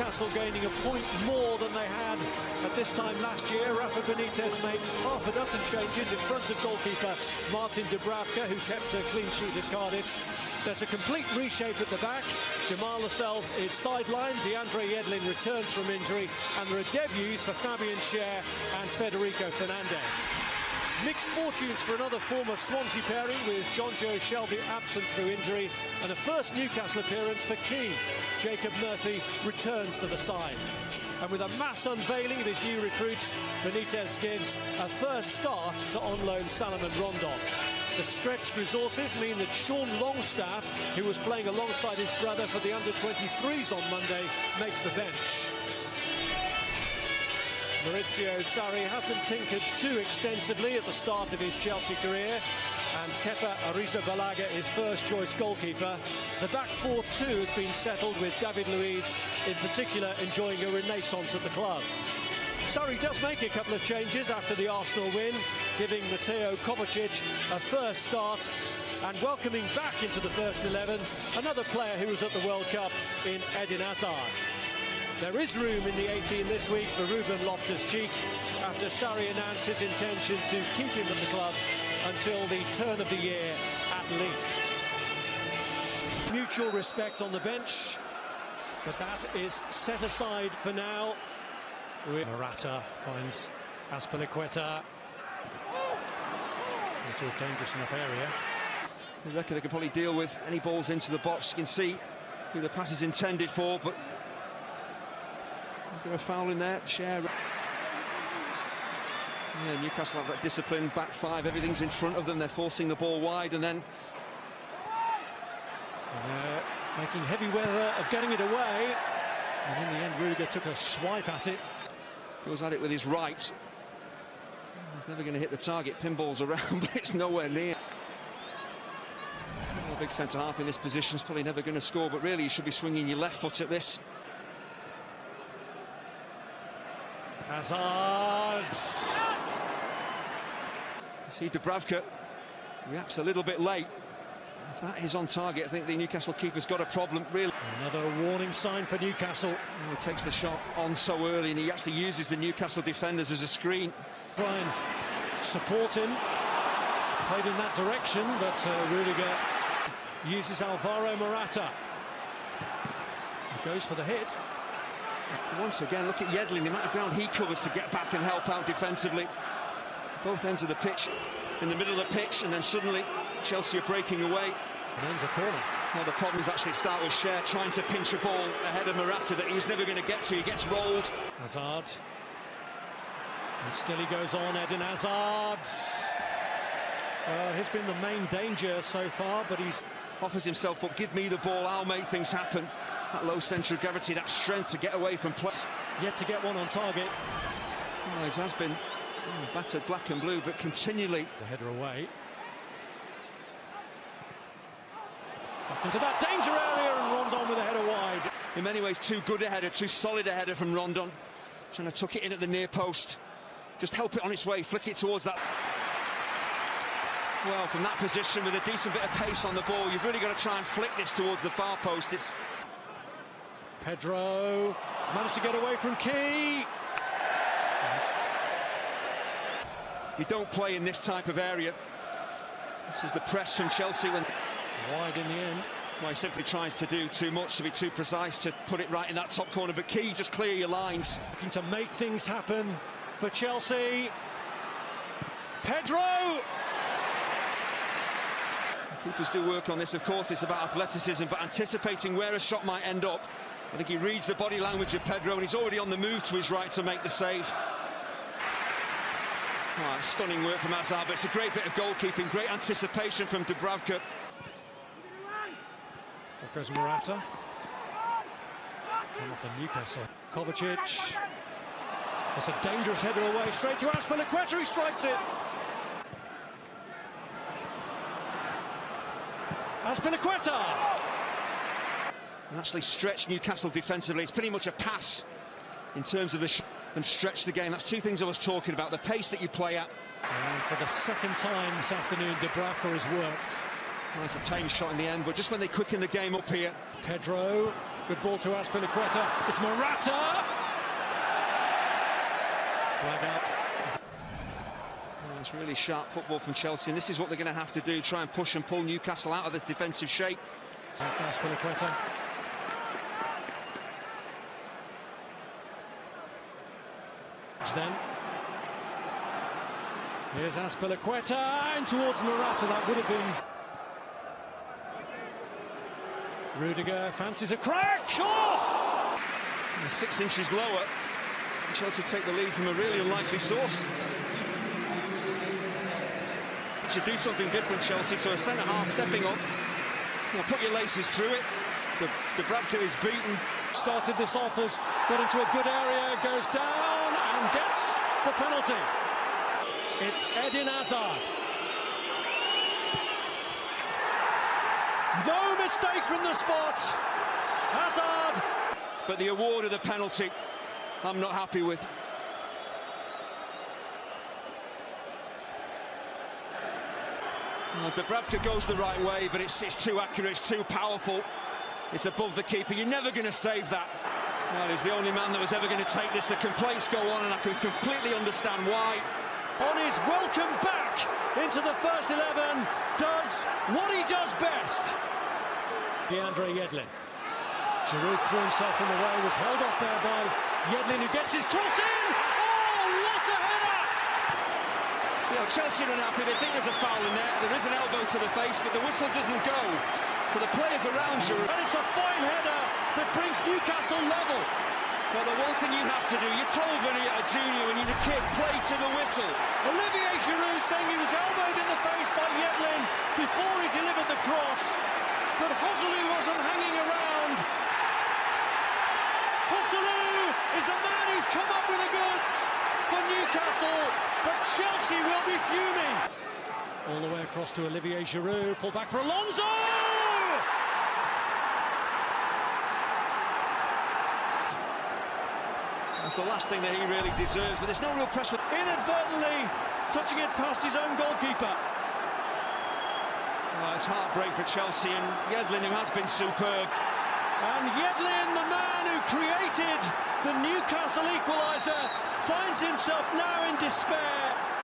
Newcastle gaining a point more than they had at this time last year. Rafa Benitez makes half a dozen changes in front of goalkeeper Martin Dubravka, who kept a clean sheet at Cardiff. There's a complete reshape at the back. Lascelles is sidelined. DeAndre Yedlin returns from injury, and there are debuts for Fabian Schär and Federico Fernandez. Mixed fortunes for another former Swansea pairing, with John Joe Shelby absent through injury, and a first Newcastle appearance for Key. Jacob Murphy returns to the side. And with a mass unveiling of his new recruits, Benitez gives a first start to on-loan Salomon Rondon. The stretched resources mean that Sean Longstaff, who was playing alongside his brother for the under-23s on Monday, makes the bench. Maurizio Sarri hasn't tinkered too extensively at the start of his Chelsea career, and Kepa Arrizabalaga is first-choice goalkeeper. The back 4-2 has been settled, with David Luiz in particular enjoying a renaissance at the club. Sarri does make a couple of changes after the Arsenal win, giving Mateo Kovacic a first start and welcoming back into the first 11 another player who was at the World Cup in Eden Hazard. There is room in the 18 this week for Ruben Loftus-Cheek after Sarri announced his intention to keep him at the club until the turn of the year at least. Mutual respect on the bench, but that is set aside for now. Morata finds Azpilicueta. Into a dangerous enough area. They reckon they can probably deal with any balls into the box. You can see who the pass is intended for, but is there a foul in there? Schär. Yeah, Newcastle have that discipline, back five, everything's in front of them, they're forcing the ball wide, and then making heavy weather of getting it away, and in the end Rudiger took a swipe at it. Goes at it with his right. He's never going to hit the target, pinballs around, but it's nowhere near. A big centre-half in this position is probably never going to score, but really you should be swinging your left foot at this. Hazard! You see Dubravka reacts a little bit late. If that is on target, I think the Newcastle keeper's got a problem, really. Another warning sign for Newcastle. He takes the shot on so early, and he actually uses the Newcastle defenders as a screen. Try and support him. Played in that direction, but Rudiger uses Alvaro Morata. He goes for the hit. Once again, look at Yedlin, the amount of ground he covers to get back and help out defensively. Both ends of the pitch, in the middle of the pitch, and then suddenly Chelsea are breaking away. And ends a corner. Now the problem is actually start with Schär trying to pinch a ball ahead of Morata that he's never going to get to. He gets rolled. Hazard. And still he goes on, Eden Hazard. He's been the main danger so far, but he's offers himself up, give me the ball, I'll make things happen. That low centre of gravity, that strength to get away from play. Yet to get one on target. Well, it has been battered black and blue, but continually. The header away. Up into that danger area, and Rondon with a header wide. In many ways, too good a header, too solid a header from Rondon. Trying to tuck it in at the near post. Just help it on its way, flick it towards that. Well, from that position, with a decent bit of pace on the ball, you've really got to try and flick this towards the far post. It's Pedro managed to get away from Key. You don't play in this type of area. This is the press from Chelsea when wide in the end. Well, he simply tries to do too much, to be too precise, to put it right in that top corner. But Key, just clear your lines. Looking to make things happen for Chelsea. Pedro! Keepers do work on this, of course. It's about athleticism, but anticipating where a shot might end up. I think he reads the body language of Pedro, and he's already on the move to his right to make the save. Oh, stunning work from Hazard, but it's a great bit of goalkeeping, great anticipation from Dubravka. There goes Morata. Come off the Newcastle. Kovacic. It's a dangerous header away, straight to Azpilicueta, he strikes it. Azpilicueta! And actually stretch Newcastle defensively. It's pretty much a pass in terms of the shot and stretch the game. That's two things I was talking about, the pace that you play at. And for the second time this afternoon, Dubravka has worked. Well, it's a tame shot in the end, but just when they quicken the game up here. Pedro Good ball to Azpilicueta. It's Morata. Flag out. It's really sharp football from Chelsea, and this is what they're going to have to do, try and push and pull Newcastle out of this defensive shape. That's Azpilicueta. Then here's Azpilicueta and towards Morata. That would have been. Rudiger fancies a crack. Oh! 6 inches lower. Chelsea take the lead from a really unlikely source. Should do something different, Chelsea. So a centre-half stepping up. Put your laces through it. Dubravka is beaten. Started this off as got into a good area, goes down and gets the penalty. It's Eden Hazard. No mistake from the spot. Hazard. But the award of the penalty, I'm not happy with. Dubravka goes the right way, but it's too accurate, it's too powerful. It's above the keeper. You're never going to save that. Well, he's the only man that was ever going to take this. The complaints go on, and I can completely understand why. On his welcome back into the first 11, does what he does best. DeAndre Yedlin. Giroud threw himself in the way, was held off there by Yedlin, who gets his cross in. Oh, what a header! Chelsea are unhappy. They think there's a foul in there. There is an elbow to the face, but the whistle doesn't go. So the players around Giroud. And it's a fine header that brings Newcastle level. Well, the one thing you have to do, you're told when you're a junior, when you're a kid, play to the whistle. Olivier Giroud saying he was elbowed in the face by Yedlin before he delivered the cross. But Joselu wasn't hanging around. Joselu is the man who's come up with the goods for Newcastle, but Chelsea will be fuming. All the way across to Olivier Giroud, pull back for Alonso! That's the last thing that he really deserves, but there's no real pressure. Inadvertently touching it past his own goalkeeper. Well, it's heartbreak for Chelsea, and Yedlin, who has been superb. And Yedlin, the man who created the Newcastle equaliser, finds himself now in despair.